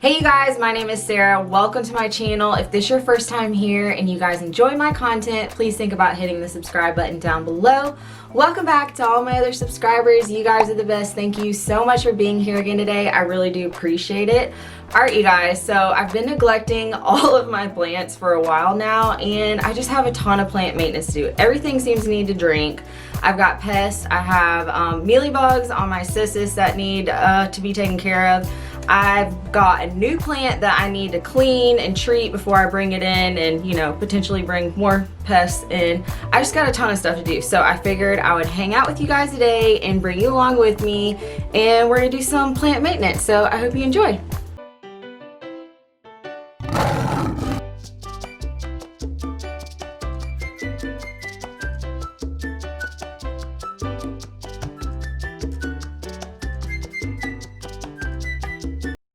Hey you guys, my name is Sarah. Welcome to my channel. If this is your first time here and you guys enjoy my content, please think about hitting the subscribe button down below. Welcome back to all my other subscribers. You guys are the best. Thank you so much for being here again today. I really do appreciate it. Alright you guys, so I've been neglecting all of my plants for a while now and I just have a ton of plant maintenance to do. Everything seems to need to drink. I've got pests. I have mealybugs on my cissus that need to be taken care of. I've got a new plant that I need to clean and treat before I bring it in and, you know, potentially bring more pests in. I just got a ton of stuff to do. So I figured I would hang out with you guys today and bring you along with me, and we're gonna do some plant maintenance. So I hope you enjoy.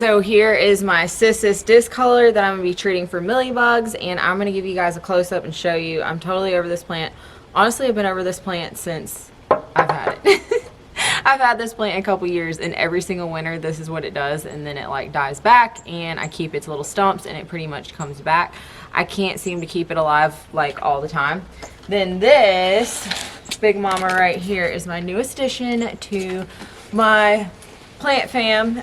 So here is my cissus discolor that I'm going to be treating for mealybugs, and I'm going to give you guys a close-up and show you. I'm totally over this plant. Honestly, I've been over this plant since I've had it. I've had this plant a couple years, and every single winter this is what it does, and then it like dies back, and I keep its little stumps and it pretty much comes back. I can't seem to keep it alive like all the time. Then this big mama right here is my newest addition to my plant fam.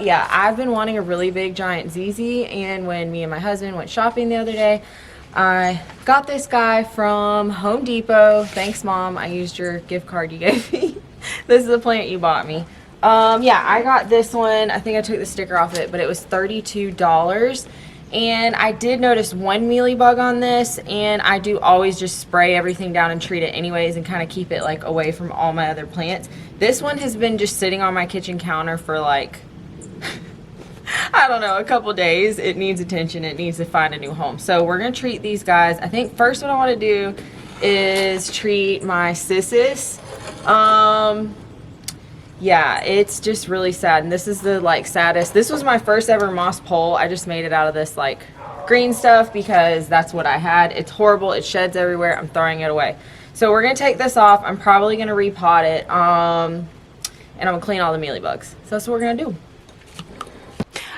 Yeah, I've been wanting a really big giant ZZ, and when me and my husband went shopping the other day, I got this guy from Home Depot. Thanks Mom, I used your gift card you gave me. This is the plant you bought me. Yeah, I got this one. I think I took the sticker off it, but it was $32. And I did notice one mealybug on this, and I do always just spray everything down and treat it anyways and kind of keep it like away from all my other plants. This one has been just sitting on my kitchen counter for like I don't know, a couple days. It needs attention. It needs to find a new home. So we're gonna treat these guys. I think first what I want to do is treat my cissus. Yeah, it's just really sad, and this is the like saddest. This was my first ever moss pole. I just made it out of this like green stuff because that's what I had. It's horrible. It sheds everywhere. I'm throwing it away. So we're gonna take this off. I'm probably gonna repot it, and I'm gonna clean all the mealybugs. So that's what we're gonna do.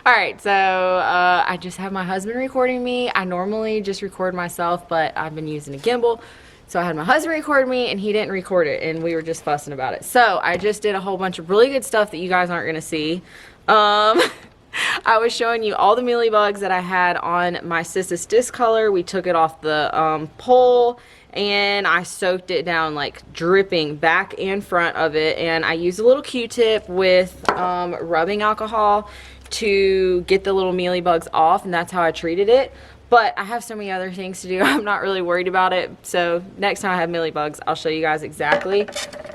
Alright, so I just have my husband recording me. I normally just record myself, but I've been using a gimbal. So I had my husband record me, and he didn't record it, and we were just fussing about it. So I just did a whole bunch of really good stuff that you guys aren't going to see. I was showing you all the mealybugs that I had on my cissus discolor. We took it off the pole, and I soaked it down like dripping back and front of it, and I used a little Q-tip with rubbing alcohol to get the little mealybugs off, and that's how I treated it. But I have so many other things to do. I'm not really worried about it. So next time I have mealybugs, I'll show you guys exactly.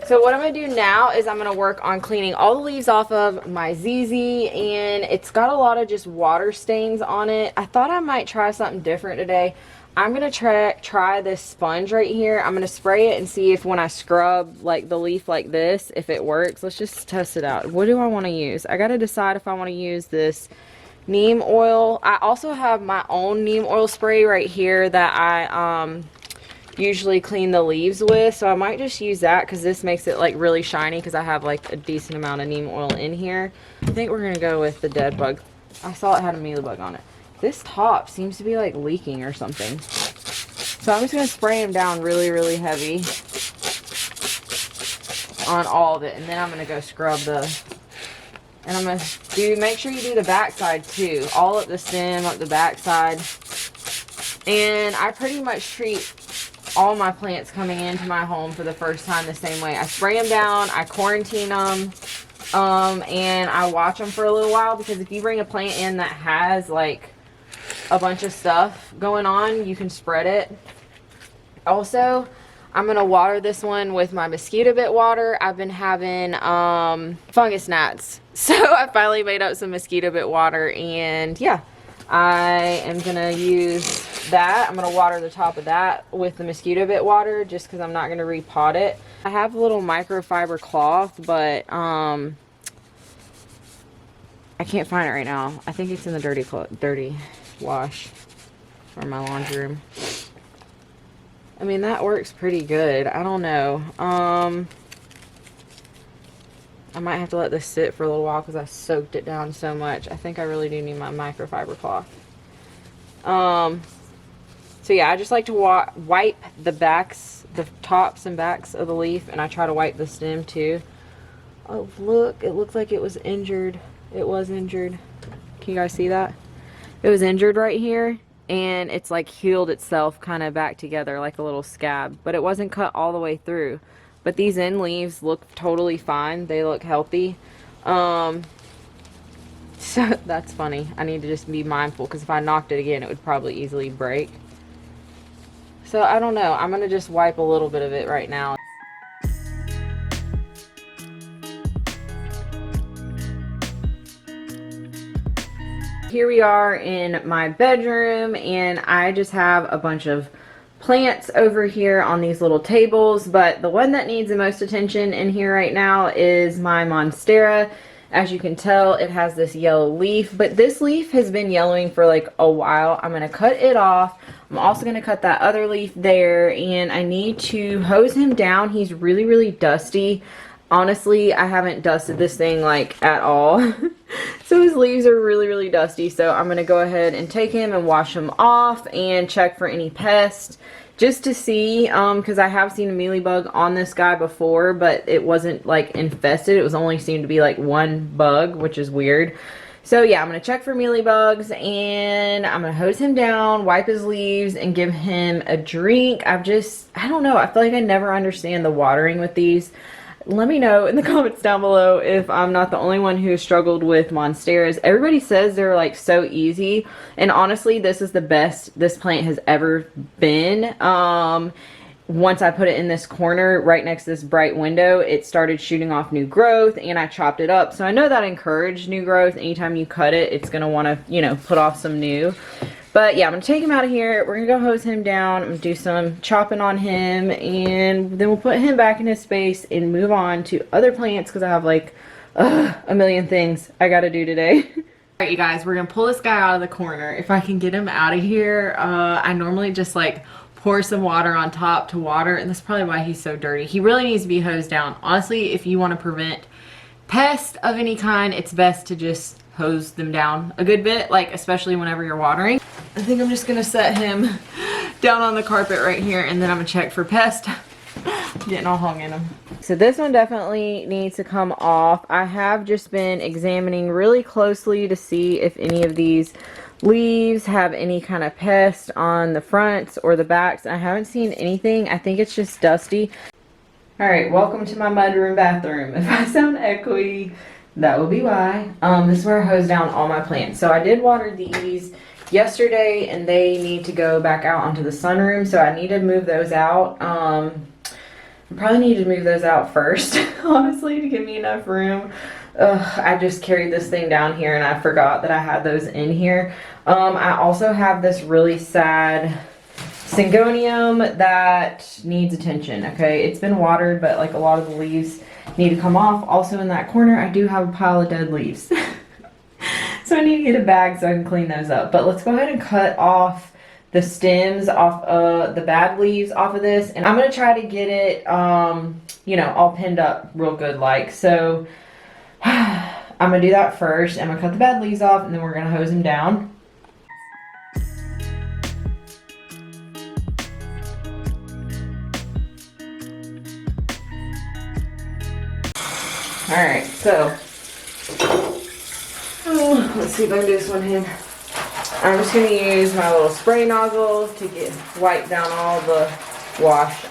So what I'm going to do now is I'm going to work on cleaning all the leaves off of my ZZ, and it's got a lot of just water stains on it. I thought I might try something different today. I'm going to try this sponge right here. I'm going to spray it and see if when I scrub like the leaf like this, if it works. Let's just test it out. What do I want to use? I got to decide if I want to use this neem oil. I also have my own neem oil spray right here that I usually clean the leaves with, so I might just use that because this makes it like really shiny because I have like a decent amount of neem oil in here. I think we're gonna go with the dead bug. I saw it had a mealybug on it. This top seems to be like leaking or something, so I'm just gonna spray them down really heavy on all of it, and then I'm gonna go scrub and I'm going to make sure you do the back side too. All up the stem, up the back side. And I pretty much treat all my plants coming into my home for the first time the same way. I spray them down, I quarantine them, and I watch them for a little while, because if you bring a plant in that has like a bunch of stuff going on, you can spread it. Also, I'm going to water this one with my mosquito bit water. I've been having fungus gnats. So I finally made up some mosquito bit water, and yeah, I am going to use that. I'm going to water the top of that with the mosquito bit water just because I'm not going to repot it. I have a little microfiber cloth, but I can't find it right now. I think it's in the dirty wash or my laundry room. I mean, that works pretty good. I don't know. I might have to let this sit for a little while because I soaked it down so much. I think I really do need my microfiber cloth. So yeah, I just like to wipe the backs, the tops and backs of the leaf, and I try to wipe the stem too. Oh look, it looks like it was injured. It was injured. Can you guys see that? It was injured right here, and it's like healed itself kind of back together like a little scab, but it wasn't cut all the way through. But these end leaves look totally fine. They look healthy. So that's funny. I need to just be mindful because if I knocked it again, it would probably easily break. So I don't know. I'm going to just wipe a little bit of it right now. Here we are in my bedroom, and I just have a bunch of plants over here on these little tables, but the one that needs the most attention in here right now is my Monstera. As you can tell, it has this yellow leaf, but this leaf has been yellowing for like a while. I'm going to cut it off. I'm also going to cut that other leaf there, and I need to hose him down. He's really, really dusty. Honestly, I haven't dusted this thing like at all. So his leaves are really, really dusty. So I'm going to go ahead and take him and wash him off and check for any pests just to see, because I have seen a mealybug on this guy before, but it wasn't like infested. It was only seemed to be like one bug, which is weird. So yeah, I'm going to check for mealybugs, and I'm going to hose him down, wipe his leaves, and give him a drink. I don't know. I feel like I never understand the watering with these. Let me know in the comments down below if I'm not the only one who struggled with Monsteras. Everybody says they're like so easy, and honestly, this is the best this plant has ever been. Once I put it in this corner right next to this bright window, it started shooting off new growth, and I chopped it up. So I know that encouraged new growth. Anytime you cut it, it's going to want to, you know, put off some new. But yeah, I'm going to take him out of here. We're going to go hose him down. I'm going to do some chopping on him, and then we'll put him back in his space and move on to other plants because I have like a million things I got to do today. Alright, you guys, we're going to pull this guy out of the corner. If I can get him out of here, I normally just like pour some water on top to water, and that's probably why he's so dirty. He really needs to be hosed down. Honestly, if you want to prevent pests of any kind, it's best to just hose them down a good bit, like especially whenever you're watering. I think I'm just gonna set him down on the carpet right here, and then I'm gonna check for pests. Getting all hung in him. So this one definitely needs to come off. I have just been examining really closely to see if any of these leaves have any kind of pest on the fronts or the backs. I haven't seen anything. I think it's just dusty. Alright, welcome to my mudroom bathroom. If I sound echoey, that will be why. This is where I hose down all my plants. So I did water these yesterday, and they need to go back out onto the sunroom, so I need to move those out. I probably need to move those out first, honestly, to give me enough room. I just carried this thing down here, and I forgot that I had those in here. I also have this really sad syngonium that needs attention. Okay, it's been watered, but like a lot of the leaves need to come off. Also in that corner, I do have a pile of dead leaves. So I need to get a bag so I can clean those up. But let's go ahead and cut off the stems off the bad leaves off of this, and I'm gonna try to get it you know, all pinned up real good like. So I'm gonna do that first. I'm gonna cut the bad leaves off, and then we're gonna hose them down. Alright, so let's see if I can do this one hand. I'm just going to use my little spray nozzle to wipe down all the wash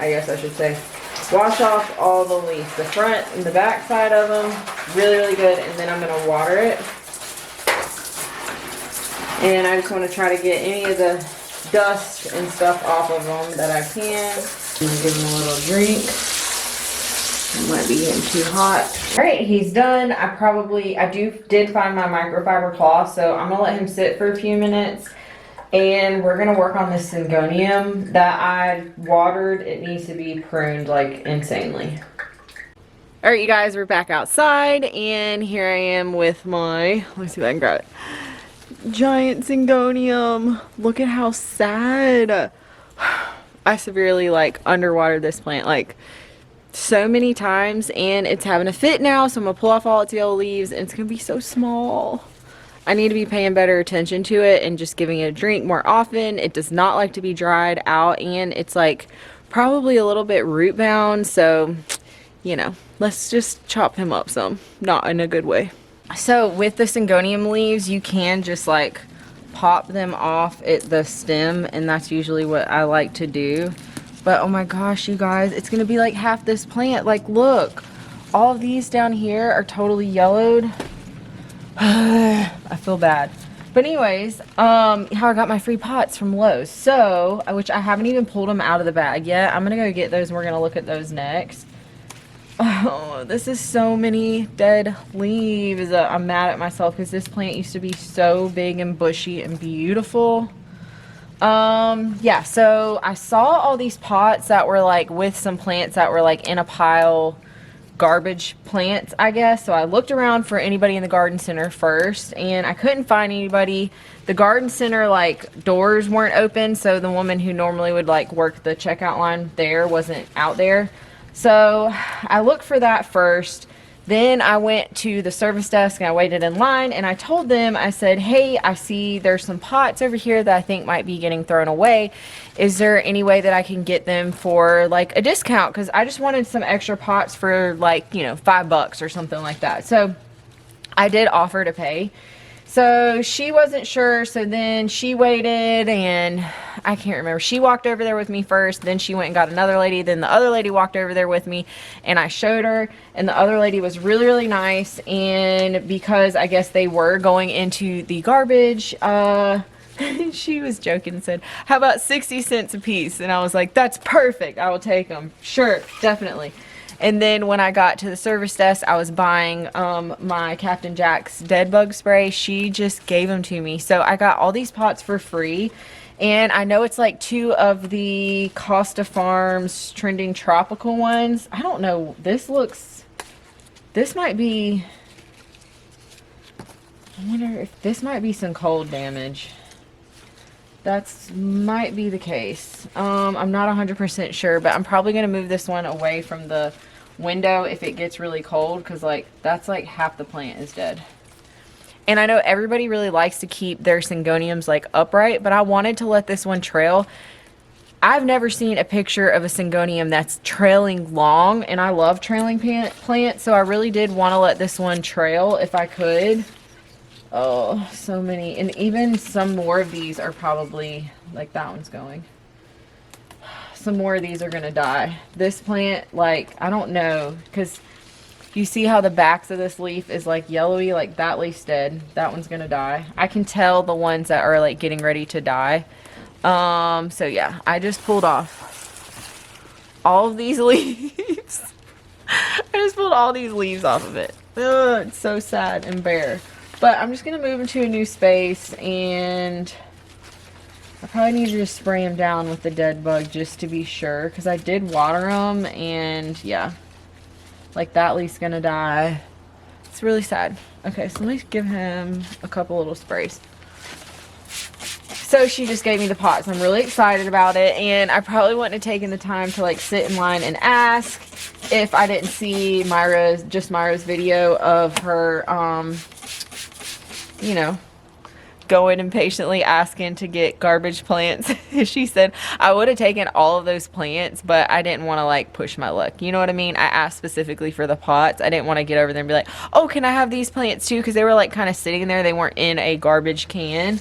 off all the leaves, the front and the back side of them, really good, and then I'm going to water it. And I just want to try to get any of the dust and stuff off of them that I can. I'm going to give them a little drink. It might be getting too hot. Alright, he's done. I did find my microfiber cloth, so I'm gonna let him sit for a few minutes, and we're gonna work on this syngonium that I watered. It needs to be pruned like insanely. Alright, you guys, we're back outside, and here I am with my, let me see if I can grab it, giant syngonium. Look at how sad. I severely like underwatered this plant. Like, so many times, and it's having a fit now, so I'm gonna pull off all its yellow leaves, and it's gonna be so small. I need to be paying better attention to it and just giving it a drink more often. It does not like to be dried out, and it's like probably a little bit root bound, so you know, let's just chop him up some, not in a good way. So with the syngonium leaves, you can just like pop them off at the stem, and that's usually what I like to do. But oh my gosh, you guys, it's gonna be like half this plant. Like, look, all of these down here are totally yellowed. I feel bad. But anyways, how I got my free pots from Lowe's. So, which I haven't even pulled them out of the bag yet. I'm gonna go get those and we're gonna look at those next. Oh, this is so many dead leaves. I'm mad at myself because this plant used to be so big and bushy and beautiful. Yeah, so I saw all these pots that were like with some plants that were like in a pile, garbage plants, I guess. So I looked around for anybody in the garden center first, and I couldn't find anybody. The garden center like doors weren't open, so the woman who normally would like work the checkout line there wasn't out there. So I looked for that first. Then I went to the service desk and I waited in line, and I told them, I said, hey, I see there's some pots over here that I think might be getting thrown away. Is there any way that I can get them for like a discount? Because I just wanted some extra pots for like, you know, $5 or something like that. So I did offer to pay. So she wasn't sure, so then she waited, and I can't remember. She walked over there with me first, then she went and got another lady, then the other lady walked over there with me, and I showed her, and the other lady was really, really nice, and because I guess they were going into the garbage, she was joking and said, how about 60 cents a piece? And I was like, that's perfect, I will take them. Sure, definitely. And then when I got to the service desk, I was buying my Captain Jack's dead bug spray. She just gave them to me. So I got all these pots for free. And I know it's like 2 of the Costa Farms trending tropical ones. I don't know. This might be, I wonder if this might be some cold damage. That's might be the case. I'm not 100% sure, but I'm probably going to move this one away from the window if it gets really cold, because like that's like half the plant is dead. And I know everybody really likes to keep their syngoniums like upright, but I wanted to let this one trail. I've never seen a picture of a syngonium that's trailing long, and I love trailing plants, so I really did want to let this one trail if I could. Oh, so many. And even some more of these are probably, like that one's going. Some more of these are going to die. This plant, like, I don't know, because you see how the backs of this leaf is like yellowy, like that leaf's dead. That one's going to die. I can tell the ones that are like getting ready to die. So yeah, I just pulled off all of these leaves. I just pulled all these leaves off of it. Ugh, it's so sad and bare. But I'm just going to move into a new space, and I probably need to just spray them down with the dead bug just to be sure, because I did water them, and yeah, like that leaf's going to die. It's really sad. Okay, so let me give him a couple little sprays. So she just gave me the pots. I'm really excited about it, and I probably wouldn't have taken the time to like sit in line and ask if I didn't see Myra's video of her, you know, going and patiently asking to get garbage plants. She said, I would have taken all of those plants, but I didn't want to like push my luck. You know what I mean? I asked specifically for the pots. I didn't want to get over there and be like, oh, can I have these plants too? Because they were like kind of sitting there. They weren't in a garbage can.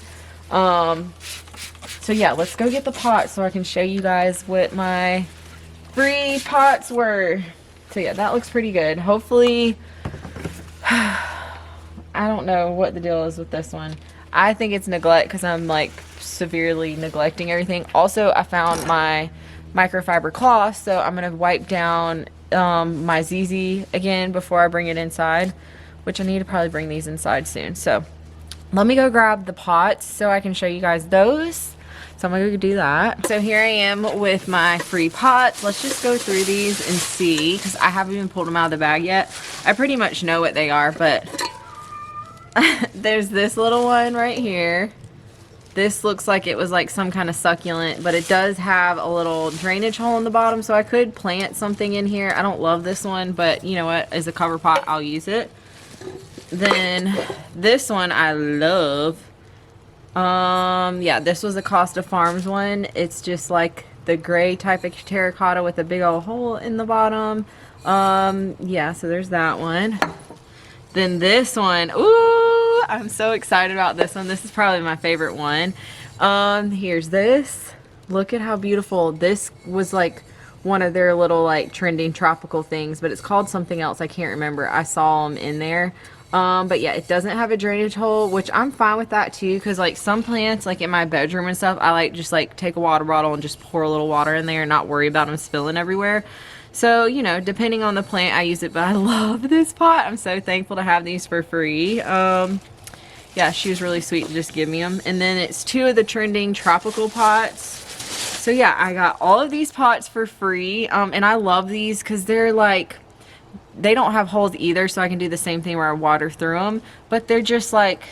So yeah, let's go get the pots so I can show you guys what my free pots were. So yeah, that looks pretty good. Hopefully, I don't know what the deal is with this one. I think it's neglect because I'm like severely neglecting everything. Also, I found my microfiber cloth, so I'm going to wipe down my ZZ again before I bring it inside, which I need to probably bring these inside soon. So let me go grab the pots so I can show you guys those. So I'm going to go do that. So here I am with my free pots. Let's just go through these and see, because I haven't even pulled them out of the bag yet. I pretty much know what they are, but there's this little one right here. This looks like it was like some kind of succulent, but it does have a little drainage hole in the bottom, so I could plant something in here. I don't love this one, but you know what? As a cover pot, I'll use it. Then this one I love. Yeah, this was a Costa Farms one. It's just like the gray type of terracotta with a big old hole in the bottom. Yeah, so there's that one. Then this one, ooh, I'm so excited about this one. This is probably my favorite one. Here's this. Look at how beautiful. This was like one of their little like trending tropical things, but it's called something else. I can't remember. I saw them in there. But yeah, it doesn't have a drainage hole, which I'm fine with that too, because like some plants, like in my bedroom and stuff, I like just like take a water bottle and just pour a little water in there and not worry about them spilling everywhere. So, you know, depending on the plant, I use it, but I love this pot. I'm so thankful to have these for free. Yeah, she was really sweet to just give me them. And then it's 2 of the trending tropical pots. So yeah, I got all of these pots for free. And I love these because they're like, they don't have holes either, so I can do the same thing where I water through them. But they're just like,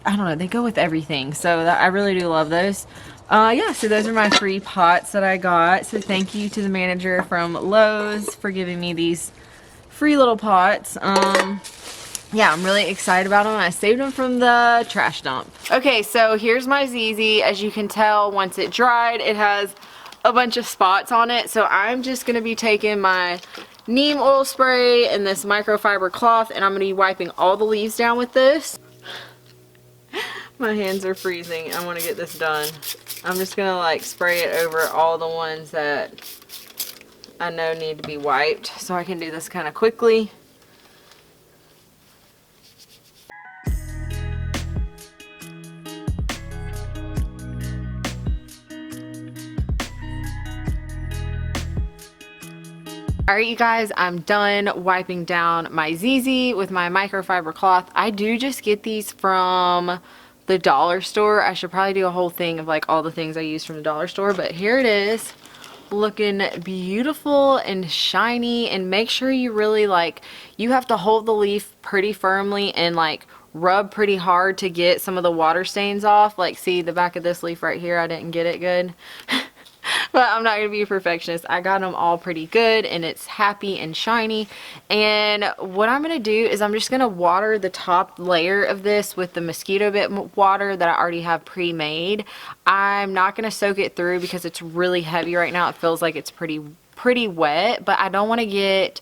I don't know, they go with everything. So I really do love those. Yeah, so those are my free pots that I got. So thank you to the manager from Lowe's for giving me these free little pots. Yeah, I'm really excited about them. I saved them from the trash dump. Okay, so here's my ZZ. As you can tell, once it dried, it has a bunch of spots on it. So I'm just going to be taking my neem oil spray and this microfiber cloth, and I'm going to be wiping all the leaves down with this. My hands are freezing. I want to get this done. I'm just going to like spray it over all the ones that I know need to be wiped, so I can do this kind of quickly. Alright you guys, I'm done wiping down my ZZ with my microfiber cloth. I do just get these from the dollar store. I should probably do a whole thing of like all the things I use from the dollar store, but here it is, looking beautiful and shiny. And make sure you really like, you have to hold the leaf pretty firmly and like rub pretty hard to get some of the water stains off. Like see the back of this leaf right here, I didn't get it good. But I'm not going to be a perfectionist. I got them all pretty good and it's happy and shiny. And what I'm going to do is I'm just going to water the top layer of this with the mosquito bit water that I already have pre-made. I'm not going to soak it through because it's really heavy right now. It feels like it's pretty wet, but I don't want to get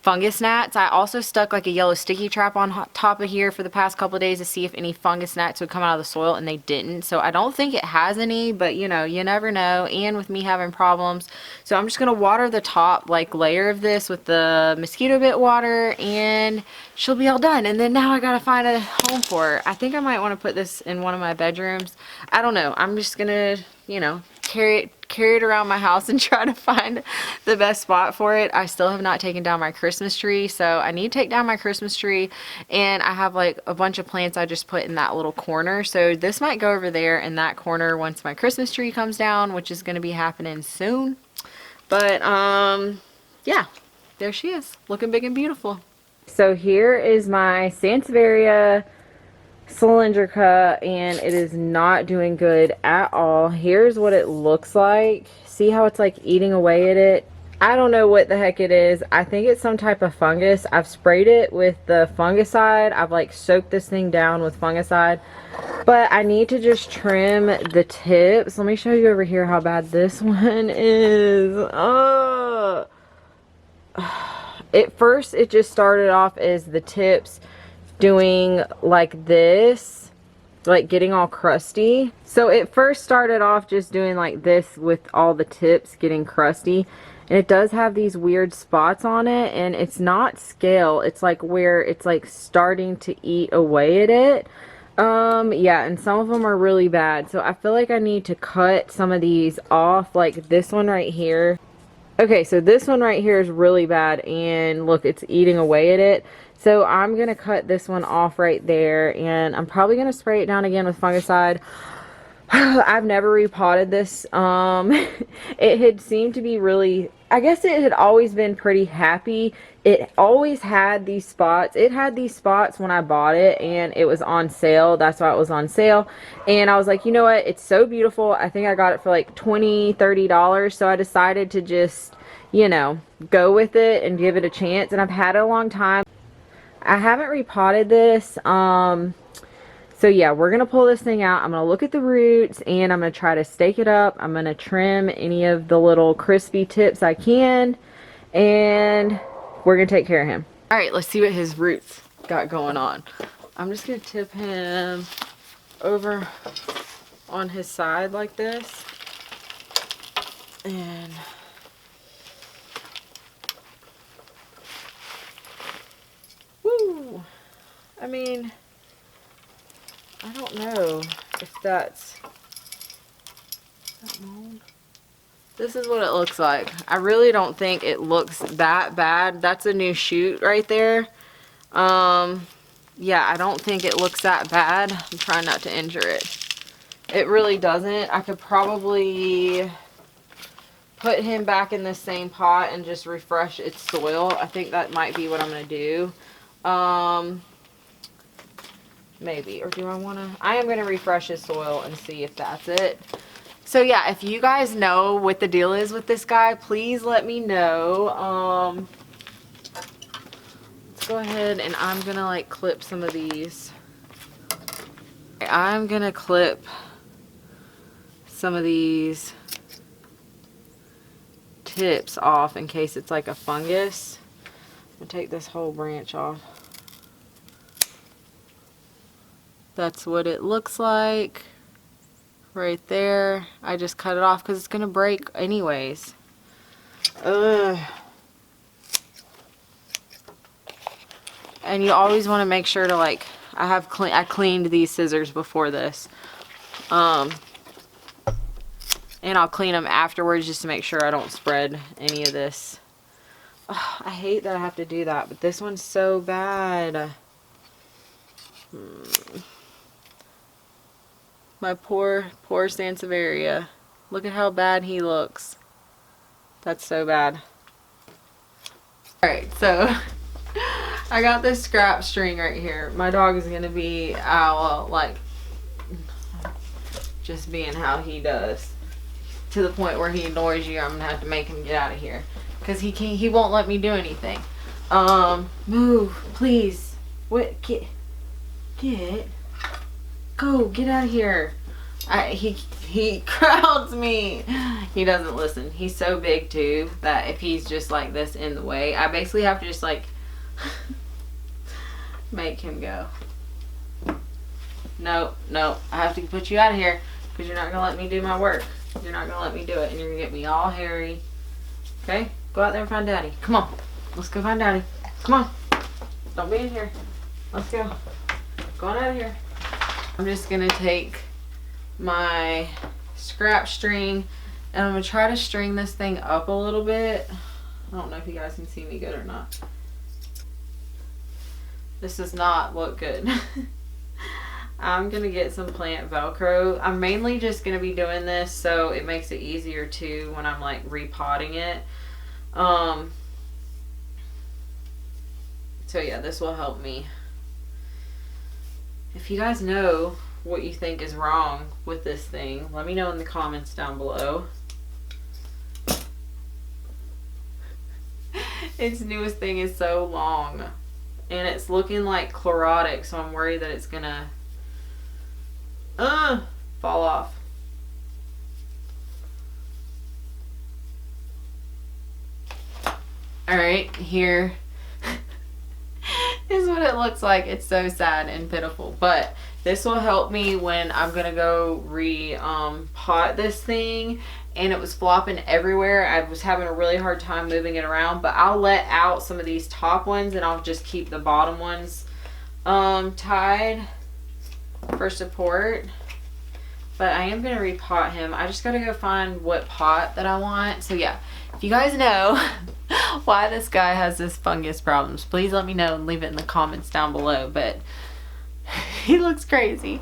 fungus gnats. I also stuck like a yellow sticky trap on top of here for the past couple of days to see if any fungus gnats would come out of the soil, and they didn't. So I don't think it has any, but you know, you never know. And with me having problems, so I'm just gonna water the top like layer of this with the mosquito bit water, and she'll be all done. And then now I gotta find a home for her. I think I might want to put this in one of my bedrooms. I don't know. I'm just gonna, you know, carry it around my house and try to find the best spot for it. I still have not taken down my Christmas tree, so I need to take down my Christmas tree. And I have like a bunch of plants I just put in that little corner, so this might go over there in that corner once my Christmas tree comes down, which is going to be happening soon. But yeah, there she is, looking big and beautiful. So here is my Sansevieria cylindrica, and it is not doing good at all. Here's what it looks like. See how it's like eating away at it? I don't know what the heck it is. I think it's some type of fungus. I've sprayed it with the fungicide. I've like soaked this thing down with fungicide, but I need to just trim the tips. Let me show you over here how bad this one is. At first it just started off as the tips doing like this, like getting all crusty. So it first started off just doing like this with all the tips getting crusty, and it does have these weird spots on it, and it's not scale, it's like where it's like starting to eat away at it. Yeah, and some of them are really bad, so I feel like I need to cut some of these off, like this one right here. Okay, so this one right here is really bad, and look, it's eating away at it. So I'm going to cut this one off right there, and I'm probably going to spray it down again with fungicide. I've never repotted this. It had seemed to be really, I guess it had always been pretty happy. It always had these spots. It had these spots when I bought it and it was on sale. That's why it was on sale. And I was like, you know what? It's so beautiful. I think I got it for like $20-$30. So I decided to just, you know, go with it and give it a chance. And I've had it a long time. I haven't repotted this. So yeah, we're going to pull this thing out. I'm going to look at the roots and I'm going to try to stake it up. I'm going to trim any of the little crispy tips I can. And we're going to take care of him. All right, let's see what his roots got going on. I'm just going to tip him over on his side like this. And woo! I mean, I don't know if that's mold. This is what it looks like. I really don't think it looks that bad. That's a new shoot right there. Yeah, I don't think it looks that bad. I'm trying not to injure it. It really doesn't. I could probably put him back in the same pot and just refresh its soil. I think that might be what I'm going to do. Maybe, or do I want to? I am going to refresh his soil and see if that's it. So yeah, if you guys know what the deal is with this guy, please let me know. Let's go ahead and I'm going to like clip some of these. I'm going to clip some of these tips off in case it's like a fungus. I'm going to take this whole branch off. That's what it looks like right there. I just cut it off because it's gonna break anyways. Ugh. And you always want to make sure to like, I cleaned these scissors before this, and I'll clean them afterwards just to make sure I don't spread any of this. Ugh, I hate that I have to do that, but this one's so bad. My poor Sansevieria. Look at how bad he looks. That's so bad. Alright, so I got this scrap string right here. My dog is going to be like just being how he does. To the point where he annoys you. I'm going to have to make him get out of here. Because he won't let me do anything. Move, please. What? Get. Go, get out of here. He crowds me. He doesn't listen. He's so big too that if he's just like this in the way, I basically have to just like make him go. No, I have to put you out of here because you're not gonna let me do my work. You're not gonna let me do it, and you're gonna get me all hairy. Okay, go out there and find Daddy. Come on, let's go find Daddy. Come on, don't be in here. Let's go. Go on out of here. I'm just gonna take my scrap string and I'm gonna try to string this thing up a little bit. I don't know if you guys can see me good or not. This does not look good. I'm gonna get some plant Velcro. I'm mainly just gonna be doing this so it makes it easier too when I'm like repotting it. So yeah, this will help me. If you guys know what you think is wrong with this thing, let me know in the comments down below. Its newest thing is so long. And it's looking like chlorotic, so I'm worried that it's gonna fall off. Alright, here is what it looks like. It's so sad and pitiful, but this will help me when I'm gonna go pot this thing. And it was flopping everywhere. I was having a really hard time moving it around, but I'll let out some of these top ones and I'll just keep the bottom ones tied for support. But I am gonna repot him. I just gotta go find what pot that I want. So yeah, if you guys know why this guy has this fungus problems, please let me know and leave it in the comments down below. But he looks crazy.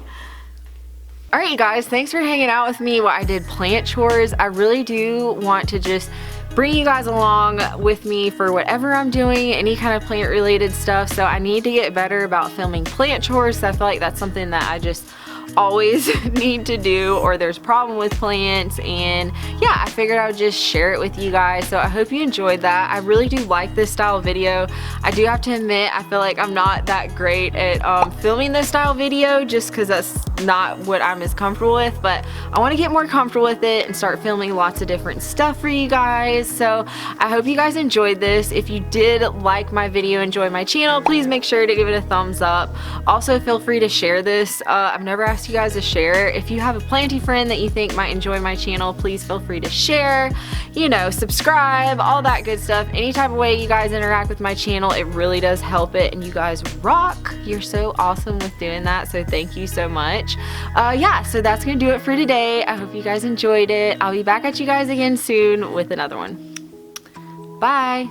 All right, you guys, thanks for hanging out with me while I did plant chores. I really do want to just bring you guys along with me for whatever I'm doing, any kind of plant related stuff. So I need to get better about filming plant chores. So I feel like that's something that I just always need to do, or there's a problem with plants. And yeah, I figured I would just share it with you guys. So I hope you enjoyed that. I really do like this style of video. I do have to admit, I feel like I'm not that great at filming this style video, just because that's not what I'm as comfortable with, but I want to get more comfortable with it and start filming lots of different stuff for you guys. So I hope you guys enjoyed this. If you did like my video, enjoy my channel, please make sure to give it a thumbs up. Also, feel free to share this. I've never asked you guys to share. If you have a planty friend that you think might enjoy my channel, please feel free to share, you know, subscribe, all that good stuff. Any type of way you guys interact with my channel, it really does help it, and you guys rock. You're so awesome with doing that, so thank you so much. Yeah, so that's gonna do it for today. I hope you guys enjoyed it. I'll be back at you guys again soon with another one. Bye.